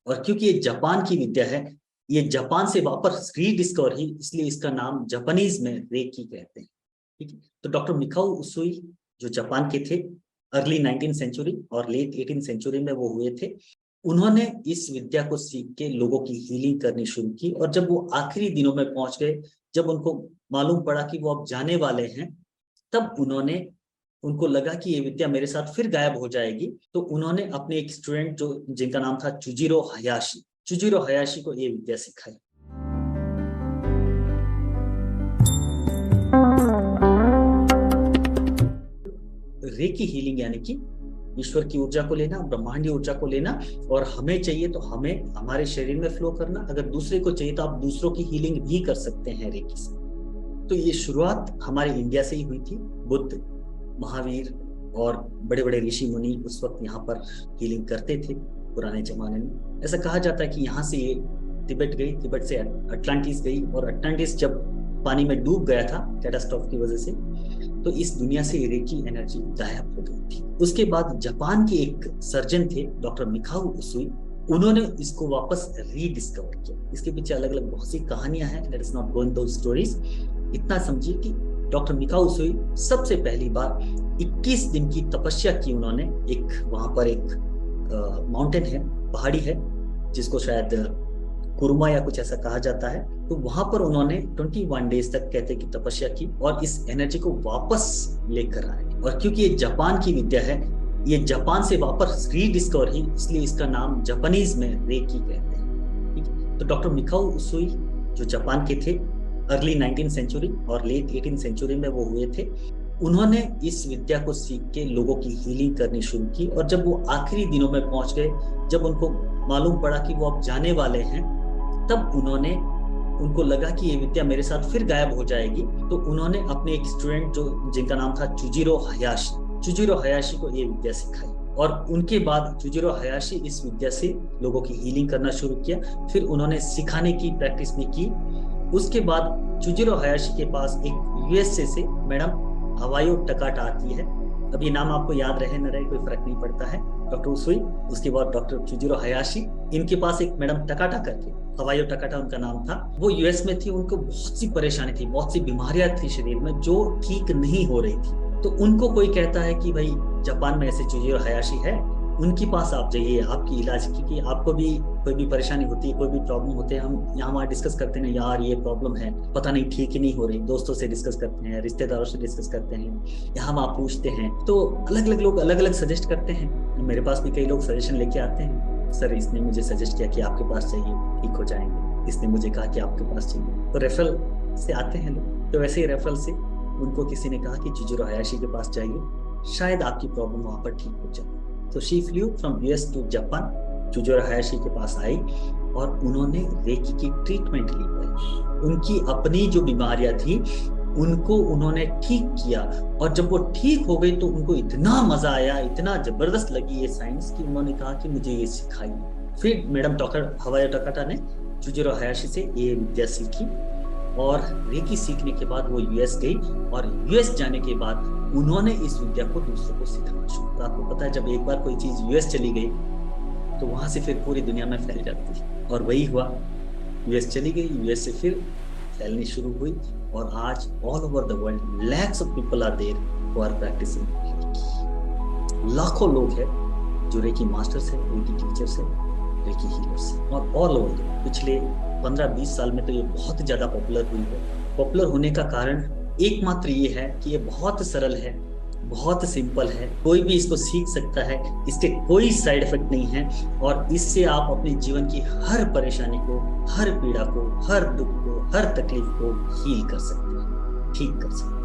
और क्योंकि ये जापान की विद्या है, ये जापान से वापस रीडिस्कवर ही, इसलिए इसका नाम जापानीज में रेकी कहते हैं। ठीक है, तो डॉक्टर मिकाओ उसुई जो जापान के थे, अर्ली 19th सेंचुरी और लेट 18th सेंचुरी में वो हुए थे। उन्होंने इस विद्या को सीख के लोगों की हीलिंग करनी शुरू की, और जब वो आखिरी दिनों में पहुंच गए, जब उनको मालूम पड़ा कि वो अब जाने वाले हैं, तब उनको लगा कि ये विद्या मेरे साथ फिर गायब हो जाएगी। तो उन्होंने अपने एक स्टूडेंट जो जिनका नाम था चुजिरो हयाशी को ये विद्या सिखाई। रेकी हीलिंग यानी कि ईश्वर की ऊर्जा को लेना, ब्रह्मांडीय ऊर्जा को लेना, और हमें चाहिए तो हमें हमारे शरीर में फ्लो करना, अगर दूसरे को चाहिए तो आप दूसरों की हीलिंग भी कर सकते हैं रेकी से। तो ये शुरुआत हमारे इंडिया से ही हुई थी। बुद्ध, महावीर और बड़े बड़े ऋषि मुनि उस वक्त यहाँ पर हीलिंग करते थे पुराने जमाने में। ऐसा कहा जाता है कि यहाँ से ये तिब्बत गई, तिब्बत से अटलांटिस गई, और अटलांटिस जब पानी में डूब गया था कैटास्ट्रॉफ की वजह से, तो इस दुनिया से रेकी एनर्जी गायब हो गई थी। उसके बाद जापान के एक सर्जन थे डॉक्टर मिकाओ उसुई, उन्होंने इसको वापस रीडिस्कवर किया। इसके पीछे अलग अलग बहुत सी कहानियां हैं, let us not go in those stories. इतना समझिए कि डॉक्टर मिकाओ उसुई सबसे पहली बार 21 दिन की तपस्या की उन्होंने। एक वहां पर एक माउंटेन है, पहाड़ी है, जिसको शायद कुरुमा या कुछ ऐसा कहा जाता है। तो वहां पर उन्होंने 21 डेज तक कहते कि तपस्या की, और इस एनर्जी को वापस लेकर आए। और क्योंकि ये जापान की विद्या है, ये जापान से वापस रीडिस्कवर ही, इसलिए इसका नाम जापानीज में रेकी कहते हैं। ठीक है, तो डॉक्टर मिकाओ उसुई जो जापान के थे, अर्ली 19th सेंचुरी और लेट 18th सेंचुरी में वो हुए थे। उन्होंने इस विद्या को सीख के लोगों की हीलिंग करनी शुरू की, और जब वो आखिरी दिनों में पहुंच गए, जब उनको मालूम पड़ा कि वो अब जाने वाले हैं, तब उनको लगा कि ये विद्या मेरे साथ फिर गायब हो जाएगी। तो उन्होंने अपने एक स्टूडेंट जो जिनका नाम था चुजिरो हयाशी को ये विद्या सिखाई, और उनके बाद चुजिरो हयाशी इस विद्या से लोगों की हीलिंग करना शुरू किया। फिर उन्होंने सिखाने की प्रैक्टिस भी की। उसके बाद चुजिरो हयाशी के पास एक यूएसए से मैडम हवायो टकाटा आती है। अब ये नाम आपको याद रहे न रहे कोई फर्क नहीं पड़ता है। डॉक्टर उसूई, उसके बाद डॉक्टर चुजिरो हयाशी, इनके पास एक मैडम टकाटा करके, हवायो टकाटा उनका नाम था, वो यूएस में थी। उनको बहुत सी परेशानी थी, बहुत सी बीमारियां थी शरीर में जो ठीक नहीं हो रही थी। तो उनको कोई कहता है कि भाई जापान में ऐसे चुजिरो हयाशी है, उनके पास आप जाइए, आपकी इलाज की, आपको भी कोई भी परेशानी होती है, कोई भी प्रॉब्लम होते हैं, हम यहाँ वहाँ डिस्कस करते हैं, यार ये प्रॉब्लम है, पता नहीं ठीक ही नहीं हो रही, दोस्तों से डिस्कस करते हैं, रिश्तेदारों से डिस्कस करते हैं, यहाँ वहाँ पूछते हैं, तो अलग अलग लोग अलग अलग सजेस्ट करते हैं। मेरे पास भी कई लोग सजेशन लेके आते हैं, सर इसने मुझे सजेस्ट किया कि आपके पास चाहिए, ठीक हो जाएंगे, इसने मुझे कहा कि आपके पास चाहिए, तो रेफरल से आते हैं लोग। तो वैसे ही रेफरल से उनको किसी ने कहा कि चुजिरो हयाशी के पास जाइए, शायद आपकी प्रॉब्लम वहां पर ठीक हो जाए। तो she flew from US to Japan, Chujiro Hayashi के पास आई, और उन्होंने रेकी की ट्रीटमेंट ली। उनकी अपनी जो बीमारियां थी उनको उन्होंने ठीक किया, और जब वो ठीक हो गई तो उनको इतना मजा आया, इतना जबरदस्त लगी ये साइंस, कि उन्होंने कहा कि मुझे ये सिखाइए। फिर मैडम डॉक्टर हवायो टकाटा ने चुजिरो हयाशी से ये विद्या सीखी, और रेकी सीखने के बाद वो यूएस गई, और यूएस जाने के बाद उन्होंने इस विद्या को दूसरों को सिखाना शुरू किया। आपको पता है, जब एक बार कोई चीज यूएस चली गई तो वहां से फिर पूरी दुनिया में फैल जाती है, और वही हुआ। यूएस चली गई, यूएस से फिर फैलनी शुरू हुई, और आज all over the world lakhs of people are there who are practising Reiki. लाखों लोग हैं जो रेकी मास्टर्स हैं, रेकी टीचर्स हैं, रेकी हीलर्स, और ऑल ओवर पिछले 15-20 साल में तो ये बहुत ज्यादा पॉपुलर हुई है। पॉपुलर होने का कारण एकमात्र ये है कि ये बहुत सरल है, बहुत सिंपल है, कोई भी इसको सीख सकता है, इसके कोई साइड इफेक्ट नहीं है, और इससे आप अपने जीवन की हर परेशानी को, हर पीड़ा को, हर दुख को, हर तकलीफ को हील कर सकते हैं, ठीक कर सकते हैं।